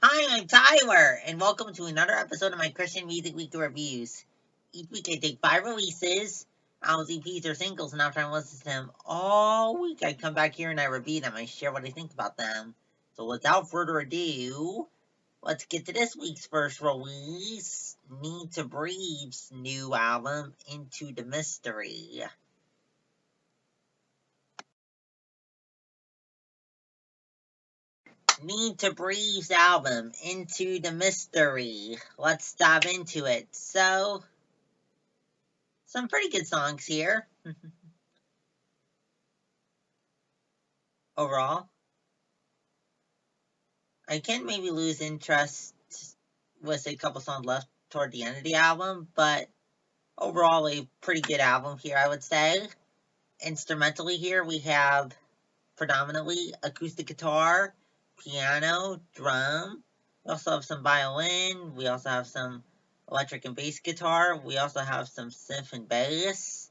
Hi, I'm Tyler, and welcome to another episode of my Christian Music Week reviews. Each week I take 5 releases, albums, EPs, or singles, and after I listen to them all week, I come back here and I review them. I share what I think about them. So without further ado, let's get to this week's first release, Need to Breathe's new album, Into the Mystery. Need to Breathe's album, Into the Mystery. Let's dive into it. So, some pretty good songs here. Overall, I can maybe lose interest with a couple songs left toward the end of the album, but overall, a pretty good album here, I would say. Instrumentally, here we have predominantly acoustic guitar, piano, drum. We also have some violin. We also have some electric and bass guitar. We also have some synth and bass.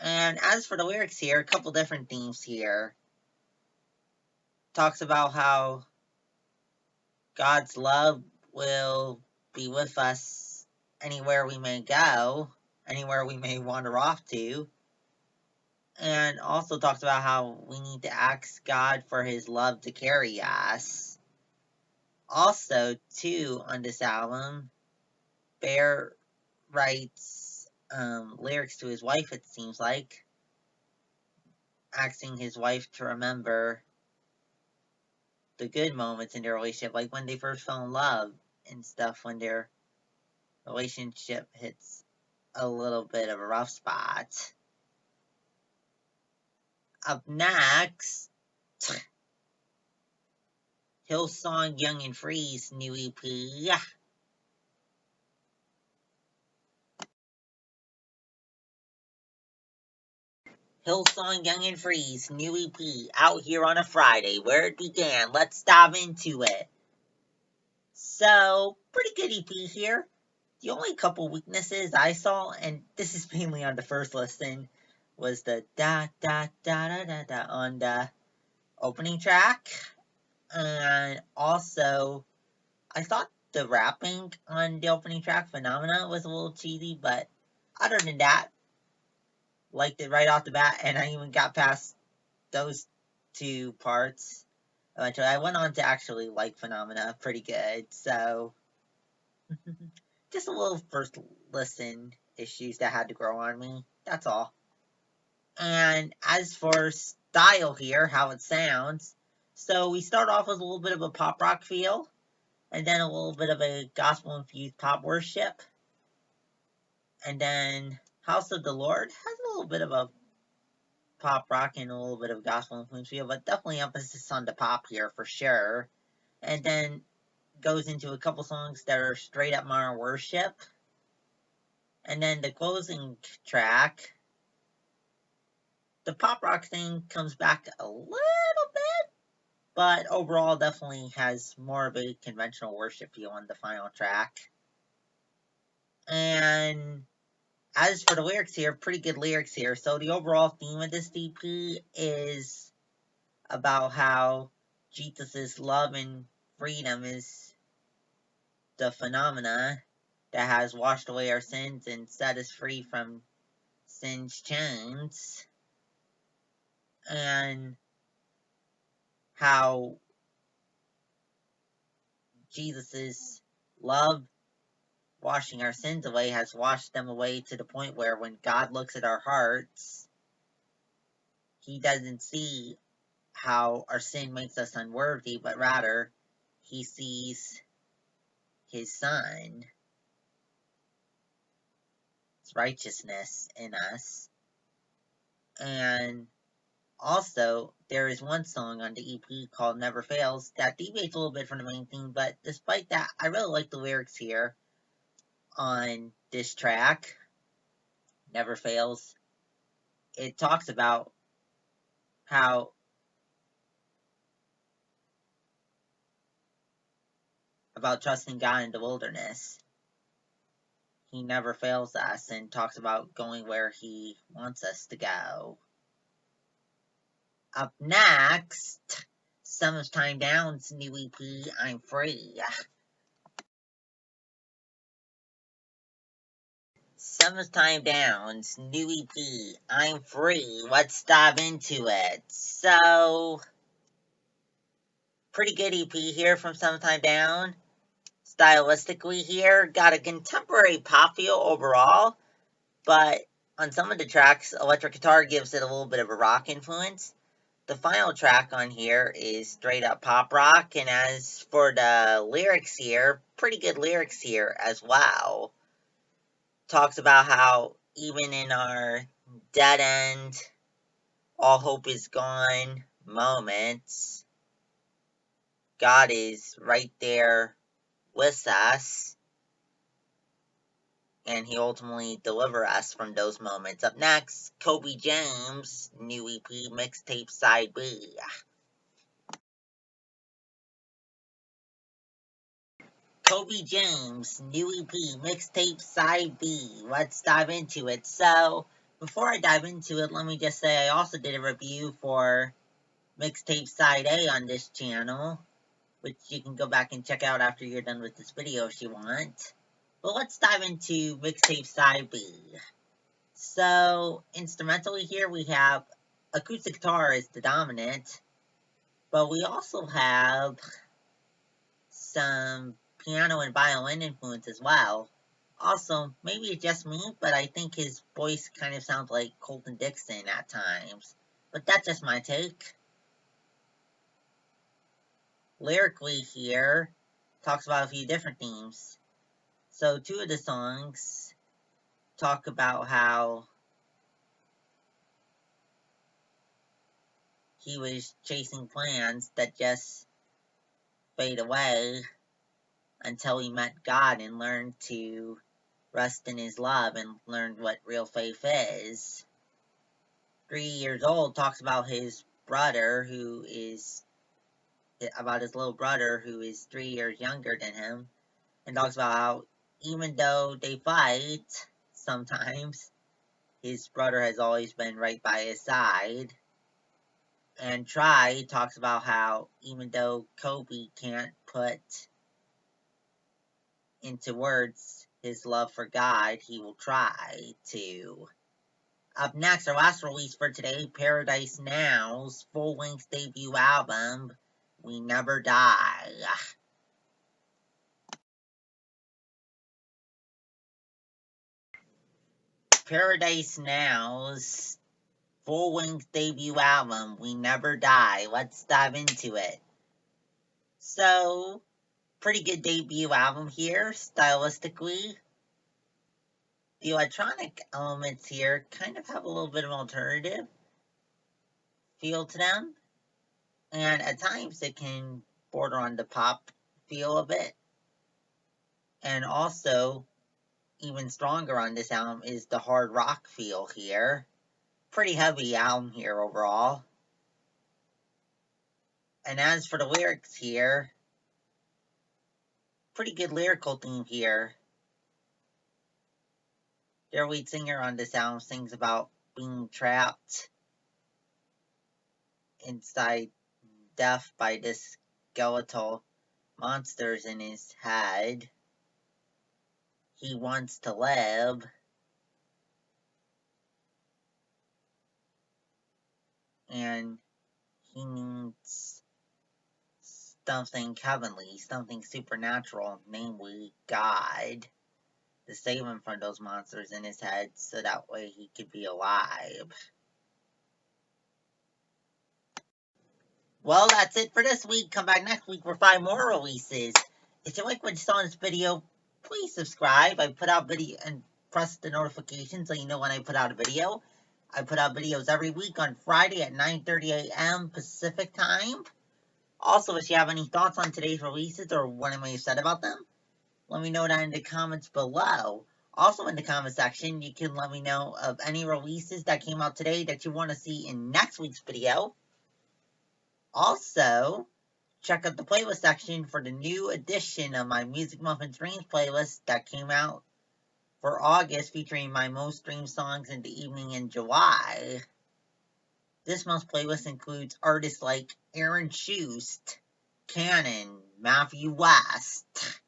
And as for the lyrics here, a couple different themes here. Talks about how God's love will be with us anywhere we may go, anywhere we may wander off to. And also talks about how we need to ask God for his love to carry us. Also, too, on this album, Bear writes lyrics to his wife, it seems like, asking his wife to remember the good moments in their relationship, like when they first fell in love and stuff, when their relationship hits a little bit of a rough spot. Up next, Hillsong Young and Free's new EP. Hillsong Young and Free's new EP out here on a Friday, where it began. Let's dive into it. So, pretty good EP here. The only couple weaknesses I saw, and this is mainly on the first listen, was the da da da da da da on the opening track. And also, I thought the rapping on the opening track, Phenomena, was a little cheesy, but other than that, liked it right off the bat, and I even got past those two parts. Eventually, I went on to actually like Phenomena pretty good, so just a little first listen issues that had to grow on me. That's all. And as for style here, how it sounds, so we start off with a little bit of a pop rock feel, and then a little bit of a gospel infused pop worship. And then House of the Lord has a little bit of a pop rock and a little bit of gospel influence feel, but definitely emphasis on the pop here for sure. And then goes into a couple songs that are straight up modern worship. And then the closing track, the pop rock thing comes back a little bit, but overall definitely has more of a conventional worship feel on the final track. And as for the lyrics here, pretty good lyrics here. So the overall theme of this EP is about how Jesus' love and freedom is the phenomena that has washed away our sins and set us free from sin's chains. And how Jesus' love washing our sins away has washed them away to the point where when God looks at our hearts, he doesn't see how our sin makes us unworthy, but rather he sees his son, his righteousness in us. And also, there is one song on the EP called Never Fails that deviates a little bit from the main theme, but despite that, I really like the lyrics here on this track, Never Fails. It talks about how trusting God in the wilderness. He never fails us and talks about going where he wants us to go. Up next, 7th Time Down's new EP, I'm Free. 7th Time Down's new EP, I'm Free. Let's dive into it. So, pretty good EP here from 7th Time Down. Stylistically here, got a contemporary pop feel overall, but on some of the tracks, electric guitar gives it a little bit of a rock influence. The final track on here is straight up pop rock, and as for the lyrics here, pretty good lyrics here as well. Talks about how even in our dead end, all hope is gone moments, God is right there with us, and he ultimately deliver us from those moments. Up next, Coby James, new EP, Mixtape Side B. Coby James, new EP, Mixtape Side B. Let's dive into it. So, before I dive into it, let me just say I also did a review for Mixtape Side A on this channel, which you can go back and check out after you're done with this video if you want. But let's dive into Mixtape Side B. So, instrumentally here we have acoustic guitar is the dominant, but we also have some piano and violin influence as well. Also, maybe it's just me, but I think his voice kind of sounds like Colton Dixon at times. But that's just my take. Lyrically here, talks about a few different themes. So 2 of the songs talk about how he was chasing plans that just fade away until he met God and learned to rest in his love and learned what real faith is. 3 years old talks about his brother about his little brother who is 3 years younger than him, and talks about how even though they fight sometimes, his brother has always been right by his side. And Try talks about how even though Coby can't put into words his love for God, he will try to. Up next, our last release for today, Paradise Now's full-length debut album, We Never Die. Paradise Now's full-length debut album, We Never Die. Let's dive into it. So, pretty good debut album here, stylistically. The electronic elements here kind of have a little bit of alternative feel to them, and at times it can border on the pop feel a bit. And also, even stronger on this album is the hard rock feel here. Pretty heavy album here overall. And as for the lyrics here, pretty good lyrical theme here. Their lead singer on this album sings about being trapped inside death by this skeletal monsters in his head. He wants to live, and he needs something heavenly, something supernatural, namely God, to save him from those monsters in his head so that way he could be alive. Well, that's it for this week. Come back next week for 5 more releases. If you like what you saw in this video, please subscribe. I put out video and press the notification so you know when I put out a video. I put out videos every week on Friday at 9:30 a.m. Pacific time. Also, if you have any thoughts on today's releases or what I may have said about them, let me know that in the comments below. Also in the comment section, you can let me know of any releases that came out today that you want to see in next week's video. Also, check out the playlist section for the new edition of my Music Muffin Streams playlist that came out for August, featuring my most streamed songs in the evening in July. This month's playlist includes artists like Aaron Schust, Cannon, Matthew West,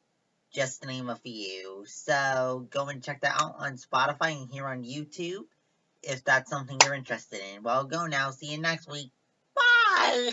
just to name a few. So go and check that out on Spotify and here on YouTube if that's something you're interested in. Well, go now. See you next week. Bye!